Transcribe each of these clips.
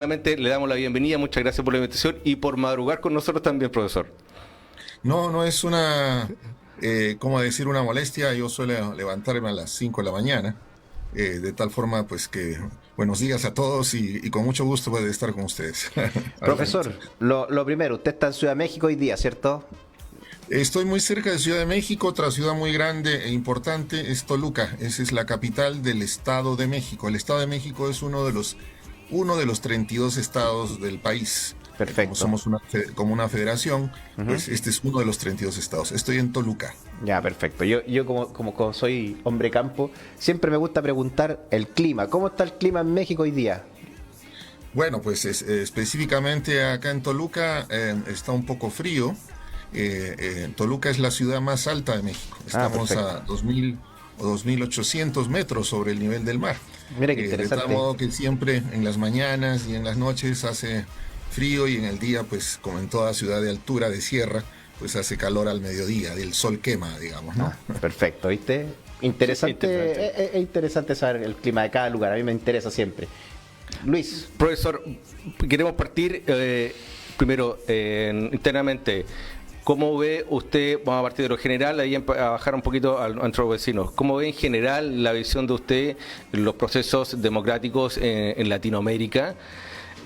Nuevamente le damos la bienvenida, muchas gracias por la invitación y por madrugar con nosotros también, profesor. No, no es una, ¿cómo decir? Una molestia. Yo suelo levantarme a las 5 de la mañana, de tal forma, pues que buenos días a todos y con mucho gusto poder estar con ustedes. Hablando. Profesor, lo primero, usted está en Ciudad de México hoy día, ¿cierto? Estoy muy cerca de Ciudad de México. Otra ciudad muy grande e importante es Toluca. Esa es la capital del Estado de México. El Estado de México es uno de los 32 estados del país. Como Perfecto. somos como una federación, Ujú. pues este es uno de los 32 estados. Estoy en Toluca. Ya, perfecto. Yo como soy hombre campo, siempre me gusta preguntar el clima. ¿Cómo está el clima en México hoy día? Bueno, pues específicamente acá en Toluca está un poco frío. Toluca es la ciudad más alta de México. Ah, Estamos perfecto. a 2000 o 2800 metros sobre el nivel del mar. Mira qué De tal interesante. modo que siempre en las mañanas y en las noches hace frío y en el día, pues como en toda ciudad de altura, de sierra, pues hace calor al mediodía, el sol quema, digamos, ¿no? Ah, perfecto, ¿viste? Sí, interesante. Es interesante saber el clima de cada lugar, a mí me interesa siempre. Luis, Profesor, queremos partir primero internamente. ¿Cómo ve usted, vamos a partir de lo general, ahí a bajar un poquito a nuestros vecinos, cómo ve en general la visión de usted los procesos democráticos en Latinoamérica?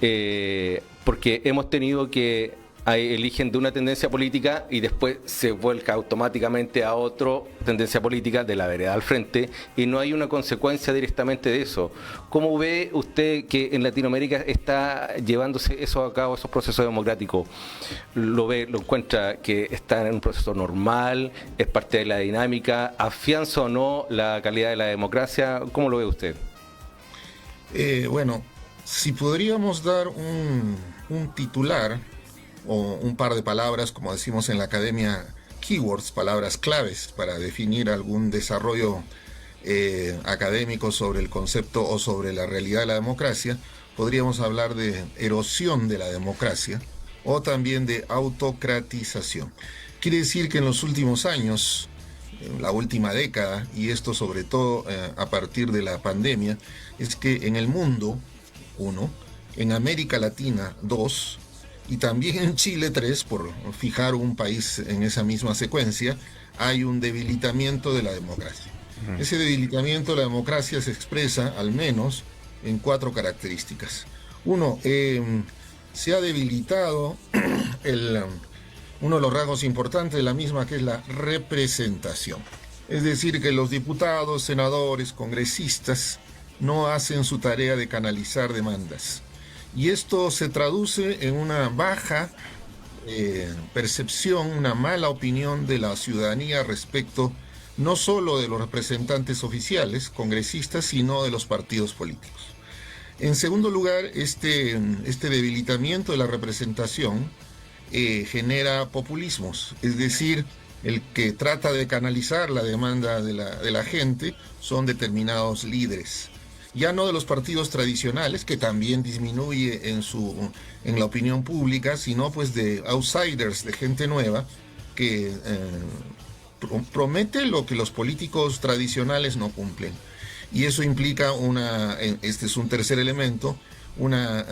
Porque hemos tenido que eligen de una tendencia política y después se vuelca automáticamente a otra tendencia política de la vereda al frente y no hay una consecuencia directamente de eso. ¿Cómo ve usted que en Latinoamérica está llevándose eso a cabo, esos procesos democráticos? ¿Lo ve, lo encuentra que está en un proceso normal, es parte de la dinámica, afianza o no la calidad de la democracia? ¿Cómo lo ve usted? Bueno, si podríamos dar un titular o un par de palabras, como decimos en la academia, keywords, palabras claves para definir algún desarrollo académico sobre el concepto o sobre la realidad de la democracia, podríamos hablar de erosión de la democracia o también de autocratización. Quiere decir que en los últimos años, en la última década, y esto sobre todo a partir de la pandemia, es que en el mundo, uno, en América Latina, dos, y también en Chile, tres, por fijar un país en esa misma secuencia, hay un debilitamiento de la democracia. Ese debilitamiento de la democracia se expresa al menos en cuatro características. Uno, se ha debilitado el, uno de los rasgos importantes de la misma, que es la representación. Es decir, que los diputados, senadores, congresistas no hacen su tarea de canalizar demandas. Y esto se traduce en una baja percepción, una mala opinión de la ciudadanía respecto no solo de los representantes oficiales, congresistas, sino de los partidos políticos. En segundo lugar, este debilitamiento de la representación genera populismos, es decir, el que trata de canalizar la demanda de la gente son determinados líderes, ya no de los partidos tradicionales, que también disminuye en la opinión pública, sino pues de outsiders, de gente nueva, que promete lo que los políticos tradicionales no cumplen. Y eso implica este es un tercer elemento, una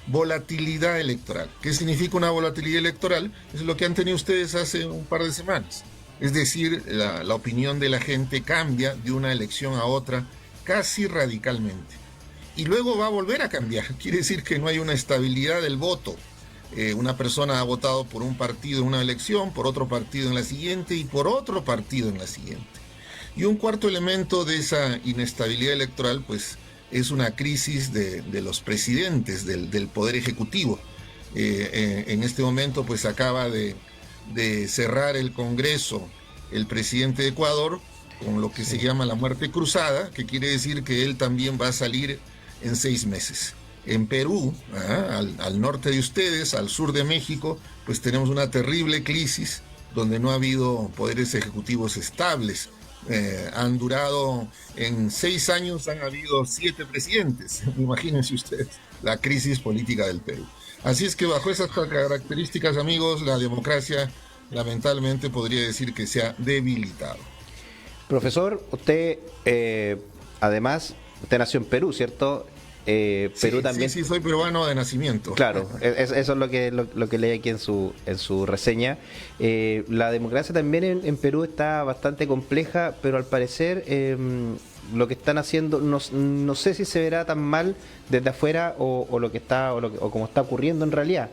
volatilidad electoral. ¿Qué significa una volatilidad electoral? Es lo que han tenido ustedes hace un par de semanas. Es decir, la opinión de la gente cambia de una elección a otra casi radicalmente. Y luego va a volver a cambiar. Quiere decir que no hay una estabilidad del voto. Una persona ha votado por un partido en una elección, por otro partido en la siguiente y por otro partido en la siguiente. Y un cuarto elemento de esa inestabilidad electoral, pues, es una crisis de los presidentes, del poder ejecutivo. En este momento, pues, acaba de cerrar el Congreso el presidente de Ecuador con lo que se sí. llama la muerte cruzada, que quiere decir que él también va a salir en 6 meses. En Perú, al norte de ustedes, al sur de México, pues tenemos una terrible crisis donde no ha habido poderes ejecutivos estables. Han durado, en 6 años han habido 7 presidentes. Imagínense ustedes la crisis política del Perú. Así es que bajo esas características, amigos, la democracia lamentablemente podría decir que se ha debilitado. Profesor, usted además, usted nació en Perú, ¿cierto? Perú también. Sí, soy peruano de nacimiento. Claro, eso es lo que leí aquí en su reseña. La democracia también en Perú está bastante compleja, pero al parecer lo que están haciendo, no sé si se verá tan mal desde afuera o lo que está o como está ocurriendo en realidad.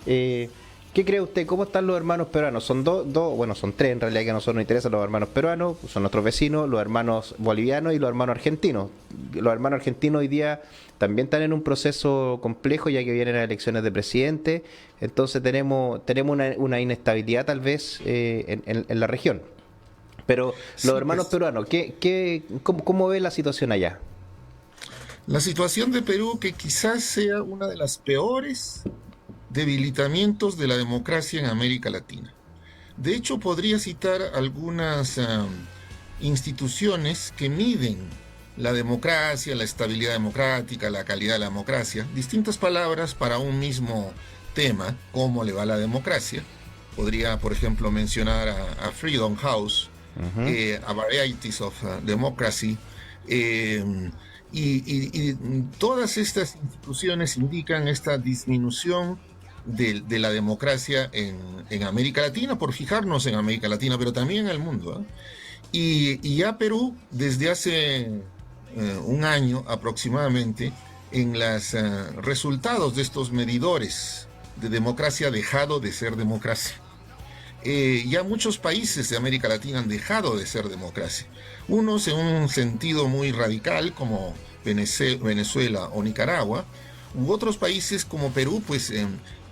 ¿Qué cree usted? ¿Cómo están los hermanos peruanos? Son bueno, son tres en realidad que a nosotros nos interesan: los hermanos peruanos, son nuestros vecinos, los hermanos bolivianos y los hermanos argentinos. Los hermanos argentinos hoy día también están en un proceso complejo, ya que vienen las elecciones de presidente. Entonces tenemos una inestabilidad tal vez en la región. Pero los hermanos peruanos, ¿cómo ve la situación allá? La situación de Perú, que quizás sea una de las peores debilitamientos de la democracia en América Latina. De hecho, podría citar algunas instituciones que miden la democracia, la estabilidad democrática, la calidad de la democracia, distintas palabras para un mismo tema: cómo le va la democracia. Podría, por ejemplo, mencionar a Freedom House, a Varieties of Democracy, y todas estas instituciones indican esta disminución de la democracia en América Latina, por fijarnos en América Latina, pero también en el mundo. Y ya Perú, desde hace un año aproximadamente, en los resultados de estos medidores de democracia, ha dejado de ser democracia. Ya muchos países de América Latina han dejado de ser democracia. Unos en un sentido muy radical, como Venezuela o Nicaragua, u otros países como Perú, pues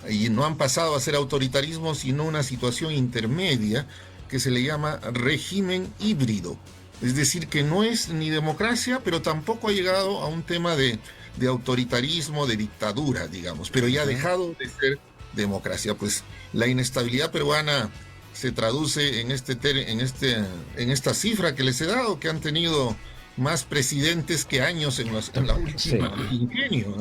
y no han pasado a ser autoritarismo, sino una situación intermedia que se le llama régimen híbrido. Es decir, que no es ni democracia, pero tampoco ha llegado a un tema de autoritarismo, de dictadura, digamos, pero ya ha dejado de ser democracia. Pues la inestabilidad peruana se traduce en esta cifra que les he dado, que han tenido más presidentes que años en la última quinquenio.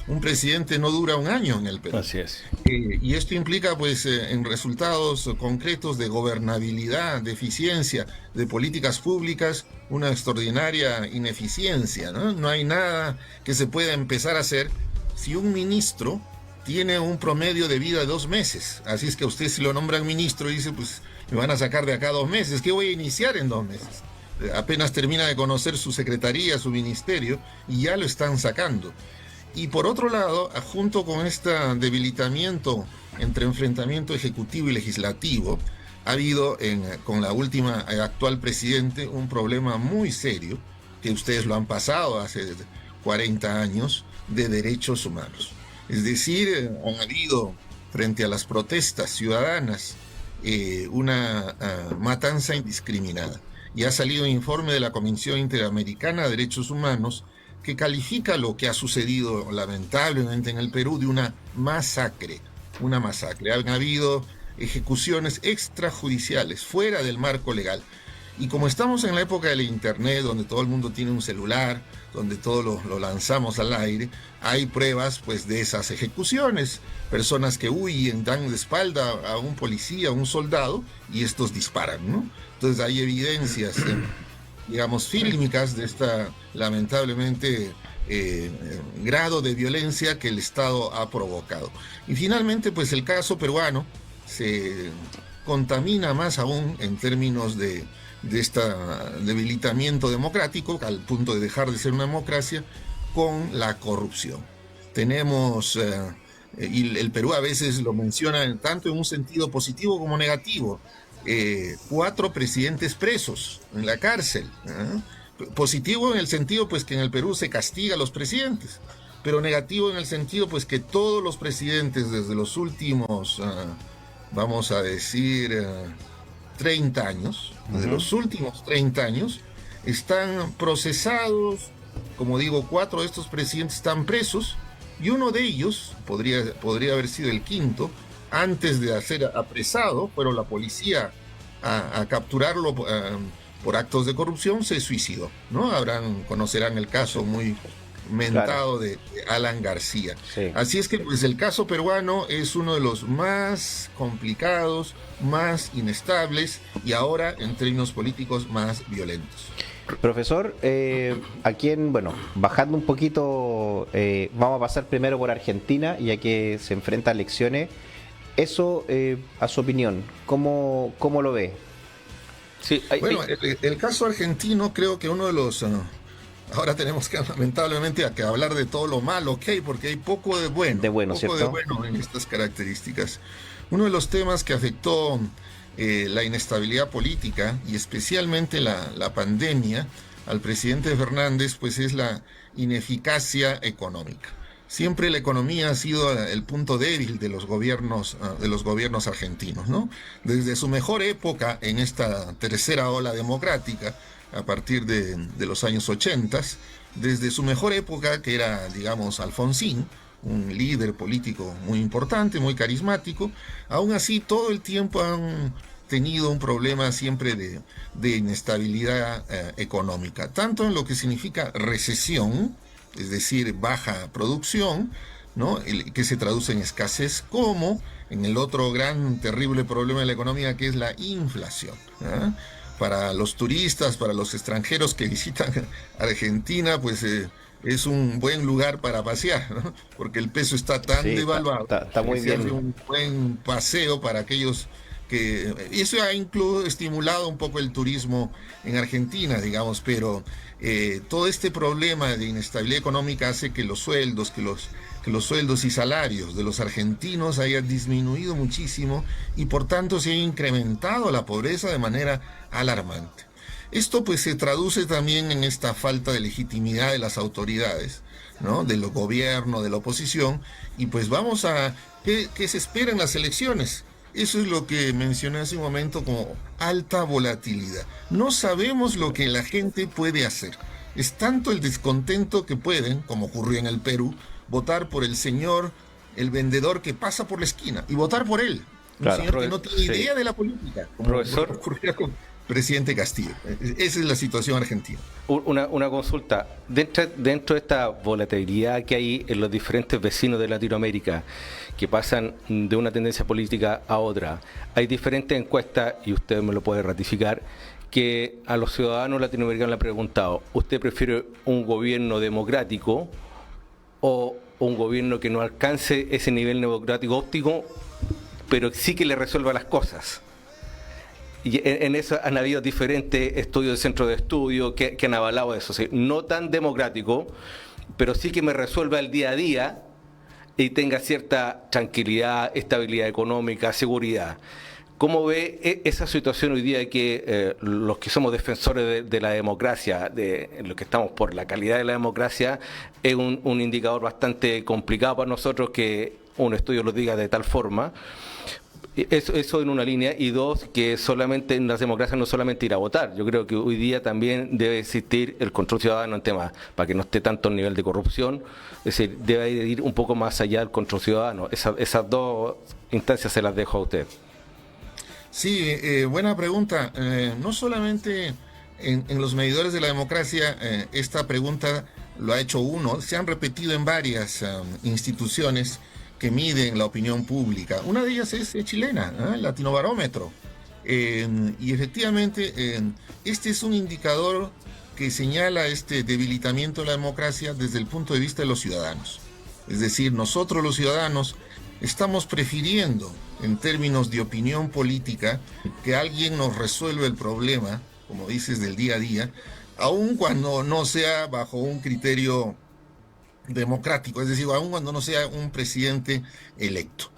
Un presidente no dura un año en el Perú. Así es. Y esto implica, pues, en resultados concretos de gobernabilidad, de eficiencia, de políticas públicas, una extraordinaria ineficiencia, ¿no? No hay nada que se pueda empezar a hacer si un ministro tiene un promedio de vida de 2 meses. Así es que a usted, si lo nombran ministro, dice, pues me van a sacar de acá 2 meses. ¿Qué voy a iniciar en 2 meses? Apenas termina de conocer su secretaría, su ministerio, y ya lo están sacando. Y por otro lado, junto con este debilitamiento entre enfrentamiento ejecutivo y legislativo, ha habido con la última actual presidente un problema muy serio, que ustedes lo han pasado hace 40 años, de derechos humanos. Es decir, han habido, frente a las protestas ciudadanas, una matanza indiscriminada. Y ha salido un informe de la Comisión Interamericana de Derechos Humanos que califica lo que ha sucedido lamentablemente en el Perú de una masacre. Una masacre. Han habido ejecuciones extrajudiciales, fuera del marco legal. Y como estamos en la época del Internet, donde todo el mundo tiene un celular, donde todo lo lanzamos al aire, hay pruebas, pues, de esas ejecuciones. Personas que huyen, dan de espalda a un policía, a un soldado, y estos disparan, ¿no? Entonces hay evidencias, digamos, fílmicas de esta, lamentablemente, grado de violencia que el Estado ha provocado. Y finalmente, pues, el caso peruano se contamina más aún en términos de este debilitamiento democrático, al punto de dejar de ser una democracia, con la corrupción. Tenemos, y el Perú a veces lo menciona tanto en un sentido positivo como negativo, 4 presidentes presos en la cárcel. Positivo en el sentido, pues, que en el Perú se castiga a los presidentes, pero negativo en el sentido, pues, que todos los presidentes desde los últimos, vamos a decir, 30 años, desde los últimos 30 años, están procesados. Como digo, 4 de estos presidentes están presos, y uno de ellos, podría haber sido el quinto, antes de ser apresado, pero la policía a capturarlo por actos de corrupción, se suicidó, ¿no? Conocerán el caso muy mentado, claro, de Alan García. Sí. Así es que, pues, el caso peruano es uno de los más complicados, más inestables, y ahora, en términos políticos, más violentos. Profesor, bueno, bajando un poquito, vamos a pasar primero por Argentina, ya que se enfrenta a elecciones. Eso, a su opinión, ¿cómo lo ve? Sí, Bueno, el caso argentino creo que uno de los... ahora tenemos que lamentablemente que hablar de todo lo malo, ¿ok? Porque hay poco de bueno. De bueno, poco ¿cierto? de bueno en estas características. Uno de los temas que afectó la inestabilidad política y especialmente la pandemia al presidente Fernández, pues es la ineficacia económica. Siempre la economía ha sido el punto débil de los gobiernos argentinos, ¿no? Desde su mejor época en esta tercera ola democrática, a partir de los años 80, desde su mejor época, que era, digamos, Alfonsín, un líder político muy importante, muy carismático, aún así todo el tiempo han tenido un problema siempre de inestabilidad económica, tanto en lo que significa recesión, es decir, baja producción, ¿no? Que se traduce en escasez, como en el otro gran, terrible problema de la economía, que es la inflación, ¿eh? Para los turistas, para los extranjeros que visitan Argentina, pues es un buen lugar para pasear, ¿no? Porque el peso está tan devaluado, está muy que bien. se hace un buen paseo para aquellos que... Y eso ha incluso estimulado un poco el turismo en Argentina, digamos, pero todo este problema de inestabilidad económica hace que los sueldos, que los sueldos y salarios de los argentinos hayan disminuido muchísimo y por tanto se ha incrementado la pobreza de manera alarmante. Esto pues se traduce también en esta falta de legitimidad de las autoridades, ¿no? Del gobierno, de la oposición, y pues vamos a... ¿Qué se espera en las elecciones? Eso es lo que mencioné hace un momento como alta volatilidad. No sabemos lo que la gente puede hacer. Es tanto el descontento que pueden, como ocurrió en el Perú, votar por el señor, el vendedor que pasa por la esquina y votar por él. Un señor que no tiene idea de la política, como Profesor, ocurrió con presidente Castillo. Esa es la situación argentina. una consulta. Dentro de esta volatilidad que hay en los diferentes vecinos de Latinoamérica, que pasan de una tendencia política a otra, hay diferentes encuestas, y usted me lo puede ratificar, que a los ciudadanos latinoamericanos le han preguntado: ¿usted prefiere un gobierno democrático o un gobierno que no alcance ese nivel democrático óptimo, pero sí que le resuelva las cosas? Y en eso han habido diferentes estudios de centros de estudio que han avalado eso. ¿Sí? No tan democrático, pero sí que me resuelva el día a día y tenga cierta tranquilidad, estabilidad económica, seguridad. ¿Cómo ve esa situación hoy día que los que somos defensores de la democracia, de los que estamos por la calidad de la democracia, es un indicador bastante complicado para nosotros que un estudio lo diga de tal forma? Eso en una línea, y dos, que solamente en las democracias no solamente ir a votar. Yo creo que hoy día también debe existir el control ciudadano en temas, para que no esté tanto el nivel de corrupción, es decir, debe ir un poco más allá del control ciudadano. Esas dos instancias se las dejo a usted. Sí, buena pregunta. No solamente en los medidores de la democracia, esta pregunta lo ha hecho uno, se han repetido en varias instituciones que miden la opinión pública. Una de ellas es chilena, el Latinobarómetro. Y efectivamente, este es un indicador que señala este debilitamiento de la democracia desde el punto de vista de los ciudadanos. Es decir, nosotros los ciudadanos estamos prefiriendo, en términos de opinión política, que alguien nos resuelva el problema, como dices, del día a día, aun cuando no sea bajo un criterio democrático, es decir, aun cuando no sea un presidente electo.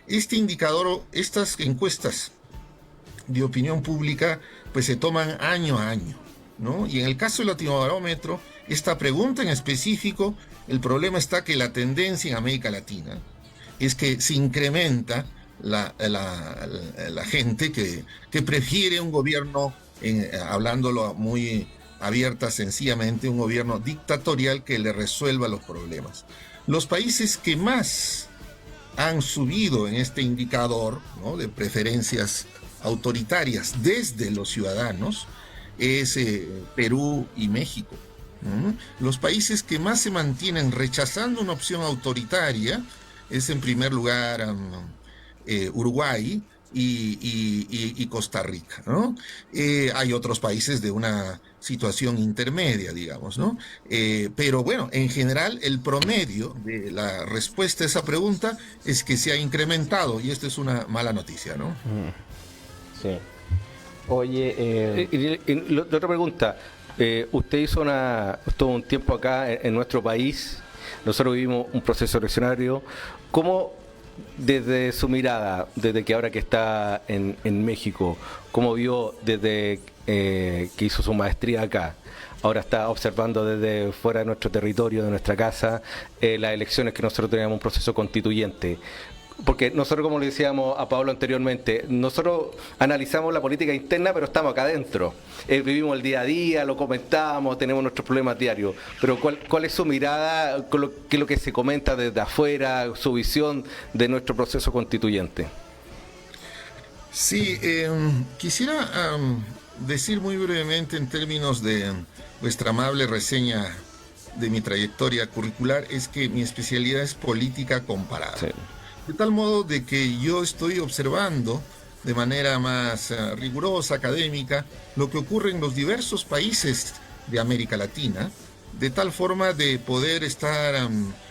Este indicador, estas encuestas de opinión pública, pues se toman año a año, ¿no? Y en el caso del Latinobarómetro, esta pregunta en específico, el problema está que la tendencia en América Latina es que se incrementa la gente que prefiere un gobierno, hablándolo muy abierta, sencillamente, un gobierno dictatorial que le resuelva los problemas. Los países que más han subido en este indicador, ¿no?, de preferencias autoritarias desde los ciudadanos es Perú y México. Los países que más se mantienen rechazando una opción autoritaria es, en primer lugar, Uruguay, y Costa Rica, ¿no? Hay otros países de una situación intermedia, digamos, ¿no? Pero bueno, en general el promedio de la respuesta a esa pregunta es que se ha incrementado y esto es una mala noticia, ¿no? Sí. Oye, La otra pregunta, usted estuvo un tiempo acá en nuestro país, nosotros vivimos un proceso eleccionario, ¿cómo desde su mirada, desde que ahora que está en México, cómo vio desde que hizo su maestría acá, ahora está observando desde fuera de nuestro territorio, de nuestra casa, las elecciones que nosotros teníamos un proceso constituyente? Porque nosotros, como le decíamos a Pablo anteriormente, nosotros analizamos la política interna, pero estamos acá adentro. Vivimos el día a día, lo comentamos, tenemos nuestros problemas diarios. Pero ¿cuál es su mirada, qué es lo que se comenta desde afuera, su visión de nuestro proceso constituyente? Sí, quisiera decir muy brevemente en términos de vuestra amable reseña de mi trayectoria curricular, es que mi especialidad es política comparada. Sí. De tal modo de que yo estoy observando de manera más rigurosa, académica, lo que ocurre en los diversos países de América Latina, de tal forma de poder estar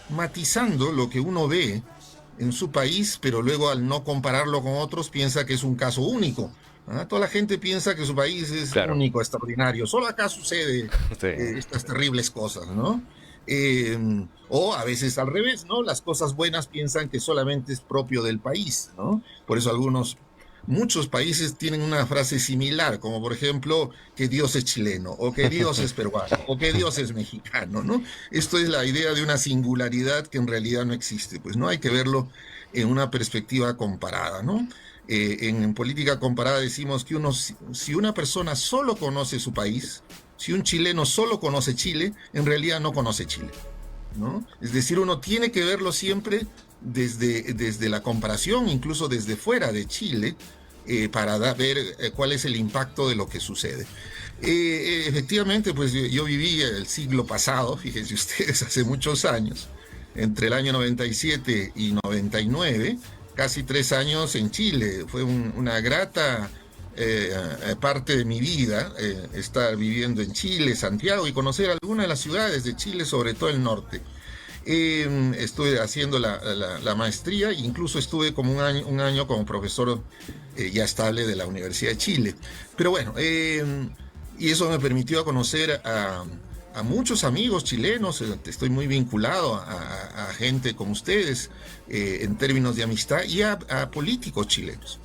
matizando lo que uno ve en su país, pero luego al no compararlo con otros piensa que es un caso único. Toda la gente piensa que su país es único, extraordinario. Solo acá sucede estas terribles cosas, ¿no? O a veces al revés, ¿no? Las cosas buenas piensan que solamente es propio del país, ¿no? Por eso muchos países tienen una frase similar, como por ejemplo, que Dios es chileno, o que Dios es peruano, o que Dios es mexicano, ¿no? Esto es la idea de una singularidad que en realidad no existe, pues no hay que verlo en una perspectiva comparada, ¿no? En política comparada decimos que si una persona solo conoce su país, si un chileno solo conoce Chile, en realidad no conoce Chile, ¿no? Es decir, uno tiene que verlo siempre desde la comparación, incluso desde fuera de Chile, para ver cuál es el impacto de lo que sucede. Efectivamente, pues yo viví el siglo pasado, fíjense ustedes, hace muchos años, entre el año 97 y 99, casi 3 años en Chile. Fue una grata parte de mi vida estar viviendo en Chile, Santiago, y conocer algunas de las ciudades de Chile, sobre todo el norte. Estuve haciendo la maestría e incluso estuve como un año como profesor ya estable de la Universidad de Chile. Pero bueno, y eso me permitió conocer a muchos amigos chilenos. Estoy muy vinculado a gente como ustedes en términos de amistad, y a políticos chilenos.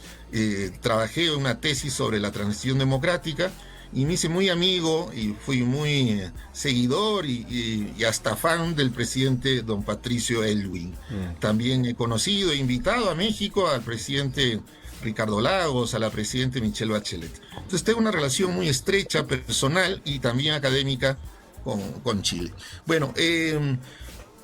Trabajé en una tesis sobre la transición democrática y me hice muy amigo y fui muy seguidor y hasta fan del presidente don Patricio Aylwin. También he conocido e invitado a México al presidente Ricardo Lagos, a la presidenta Michelle Bachelet. Entonces tengo una relación muy estrecha, personal y también académica con Chile. Bueno,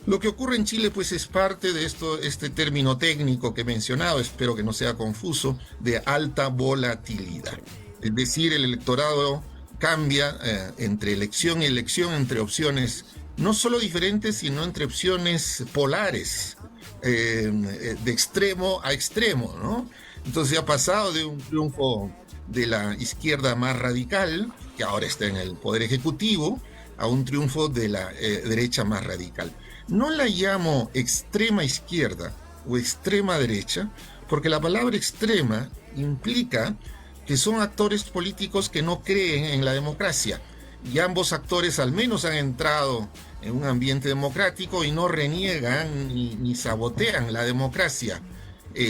lo que ocurre en Chile pues es parte de este término técnico que he mencionado, espero que no sea confuso, de alta volatilidad. Es decir, el electorado cambia entre elección y elección, entre opciones no solo diferentes, sino entre opciones polares, de extremo a extremo, ¿no? Entonces ha pasado de un triunfo de la izquierda más radical, que ahora está en el Poder Ejecutivo, a un triunfo de la derecha más radical. No la llamo extrema izquierda o extrema derecha, porque la palabra extrema implica que son actores políticos que no creen en la democracia, y ambos actores al menos han entrado en un ambiente democrático y no reniegan ni sabotean la democracia,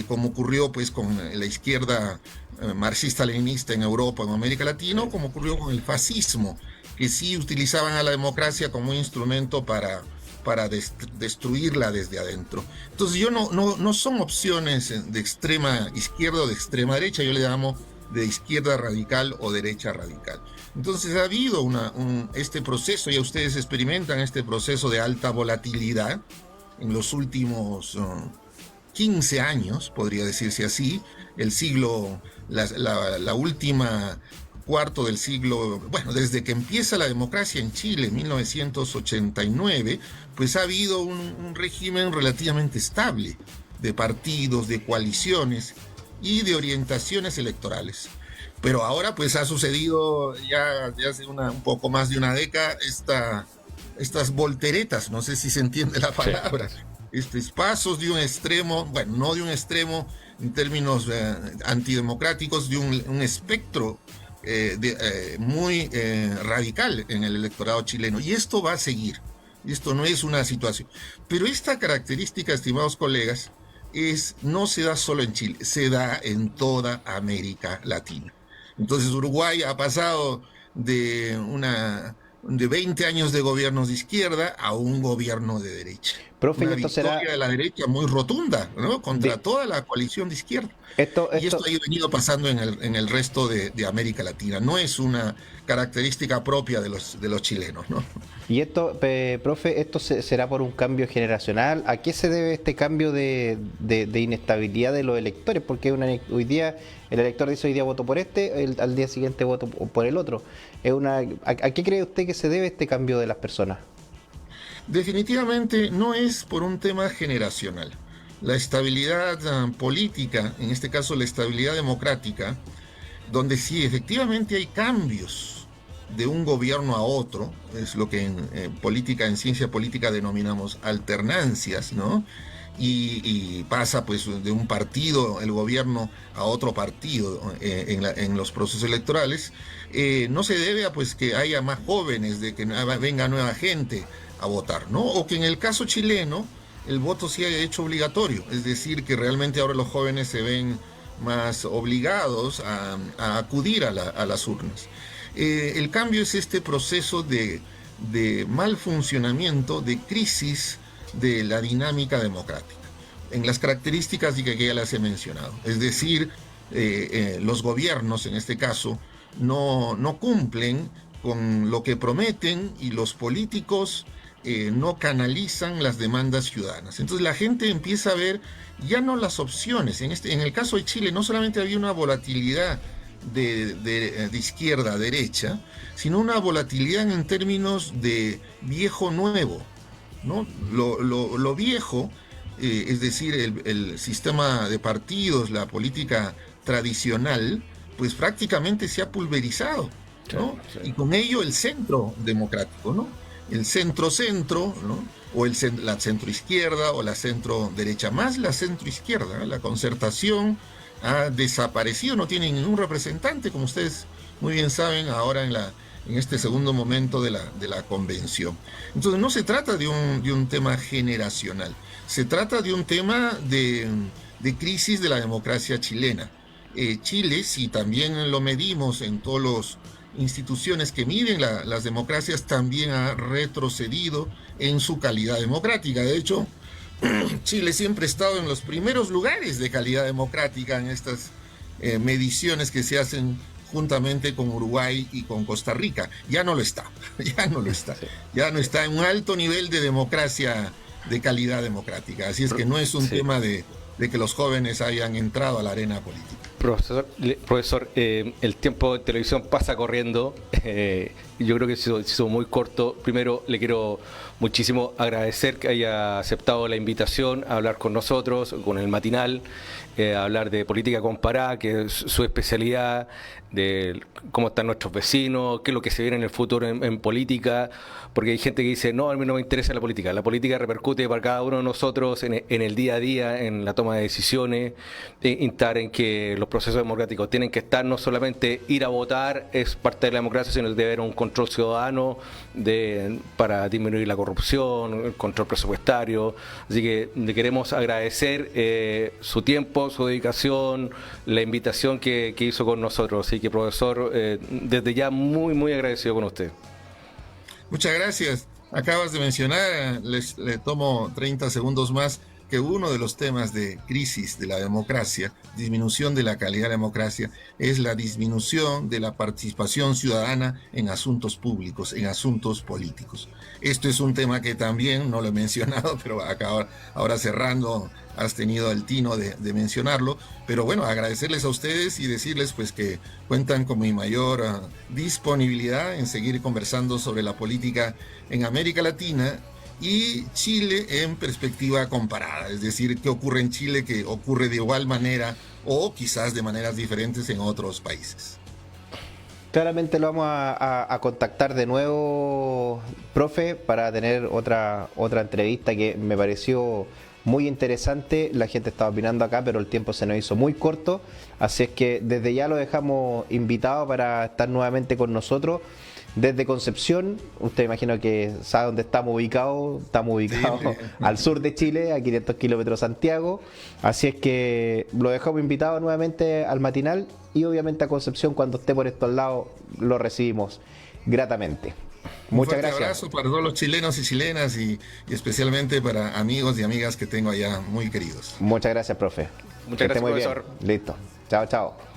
como ocurrió pues con la izquierda marxista-leninista en Europa, en América Latina, como ocurrió con el fascismo, que sí utilizaban a la democracia como un instrumento para destruirla desde adentro. Entonces no son opciones de extrema izquierda o de extrema derecha, yo le llamo de izquierda radical o derecha radical. Entonces ha habido este proceso, ya ustedes experimentan este proceso de alta volatilidad en los últimos 15 años, podría decirse así, la última cuarto del siglo, bueno, desde que empieza la democracia en Chile en 1989, pues ha habido un régimen relativamente estable de partidos, de coaliciones, y de orientaciones electorales. Pero ahora pues ha sucedido ya de hace un poco más de una década estas volteretas, no sé si se entiende la palabra, pasos de un extremo, bueno, no de un extremo en términos antidemocráticos, de un espectro muy radical en el electorado chileno. Y esto va a seguir, esto no es una situación. Pero esta característica, estimados colegas, no se da solo en Chile, se da en toda América Latina. Entonces Uruguay ha pasado de 20 años de gobiernos de izquierda a un gobierno de derecha. Profe, Una esto victoria será de la derecha muy rotunda, ¿no? Contra toda la coalición de izquierda. Y esto ha venido pasando en el resto de América Latina. No es una característica propia de los chilenos, ¿no? Y esto, profe, ¿esto será por un cambio generacional? ¿A qué se debe este cambio de inestabilidad de los electores? Porque hoy día el elector dice: hoy día voto por este, al día siguiente voto por el otro. ¿A qué cree usted que se debe este cambio de las personas? Definitivamente no es por un tema generacional. La estabilidad política, en este caso la estabilidad democrática, donde sí efectivamente hay cambios de un gobierno a otro, es lo que en ciencia política denominamos alternancias, ¿no? Y pasa pues de un partido, el gobierno, a otro partido en los procesos electorales. No se debe a pues que haya más jóvenes, de que venga nueva gente a votar, ¿no? O que en el caso chileno el voto se haya hecho obligatorio, es decir, que realmente ahora los jóvenes se ven más obligados a acudir a las urnas. El cambio es este proceso de mal funcionamiento, de crisis de la dinámica democrática, en las características que ya las he mencionado. Es decir, los gobiernos, en este caso, no cumplen con lo que prometen, y los políticos no canalizan las demandas ciudadanas. Entonces la gente empieza a ver ya no las opciones. En el caso de Chile no solamente había una volatilidad de izquierda a derecha, sino una volatilidad en términos de viejo-nuevo, ¿no? Lo viejo, es decir, el sistema de partidos, la política tradicional, pues prácticamente se ha pulverizado, ¿no? Sí. Y con ello el centro democrático, ¿no? El centro-centro, ¿no? O la centro-izquierda o la centro-derecha, más la centro-izquierda, ¿no? La concertación ha desaparecido, no tiene ningún representante, como ustedes muy bien saben, ahora en este segundo momento de la convención. Entonces no se trata de un tema generacional, se trata de un tema de crisis de la democracia chilena. Chile, si también lo medimos en todas las instituciones que miden las democracias, también ha retrocedido en su calidad democrática. De hecho, Chile siempre ha estado en los primeros lugares de calidad democrática en estas mediciones que se hacen juntamente con Uruguay y con Costa Rica. Ya no lo está, ya no está en un alto nivel de democracia, de calidad democrática. Así es que no es un tema de que los jóvenes hayan entrado a la arena política. Profesor, el tiempo de televisión pasa corriendo. Yo creo que se hizo muy corto. Primero, le quiero muchísimo agradecer que haya aceptado la invitación a hablar con nosotros, con el matinal, a hablar de política comparada, que es su especialidad, de cómo están nuestros vecinos, qué es lo que se viene en el futuro en política, porque hay gente que dice: no, a mí no me interesa la política repercute para cada uno de nosotros en el día a día, en la toma de decisiones, instar en que los procesos democráticos tienen que estar, no solamente ir a votar es parte de la democracia, sino que debe haber un control ciudadano para disminuir la corrupción, el control presupuestario. Así que le queremos agradecer su tiempo, su dedicación, la invitación que hizo con nosotros. Así que, profesor, desde ya muy, muy agradecido con usted. Muchas gracias. Acabas de mencionar, le tomo 30 segundos más, que uno de los temas de crisis de la democracia, disminución de la calidad de la democracia, es la disminución de la participación ciudadana en asuntos públicos, en asuntos políticos. Esto es un tema que también no lo he mencionado, pero ahora cerrando has tenido el tino de mencionarlo. Pero bueno, agradecerles a ustedes y decirles pues que cuentan con mi mayor disponibilidad en seguir conversando sobre la política en América Latina, y Chile en perspectiva comparada, es decir, qué ocurre en Chile que ocurre de igual manera o quizás de maneras diferentes en otros países. Claramente lo vamos a contactar de nuevo, profe, para tener otra entrevista que me pareció muy interesante. La gente estaba opinando acá, pero el tiempo se nos hizo muy corto, así es que desde ya lo dejamos invitado para estar nuevamente con nosotros. Desde Concepción, usted imagino que sabe dónde estamos ubicados Sí. al sur de Chile, a 500 kilómetros de Santiago, así es que lo dejamos invitado nuevamente al matinal y obviamente a Concepción cuando esté por estos lados lo recibimos gratamente. Muchas gracias. Un fuerte abrazo para todos los chilenos y chilenas y especialmente para amigos y amigas que tengo allá muy queridos. Muchas gracias, profe. Muchas Que esté gracias, muy bien. profesor. Listo. Chao, chao.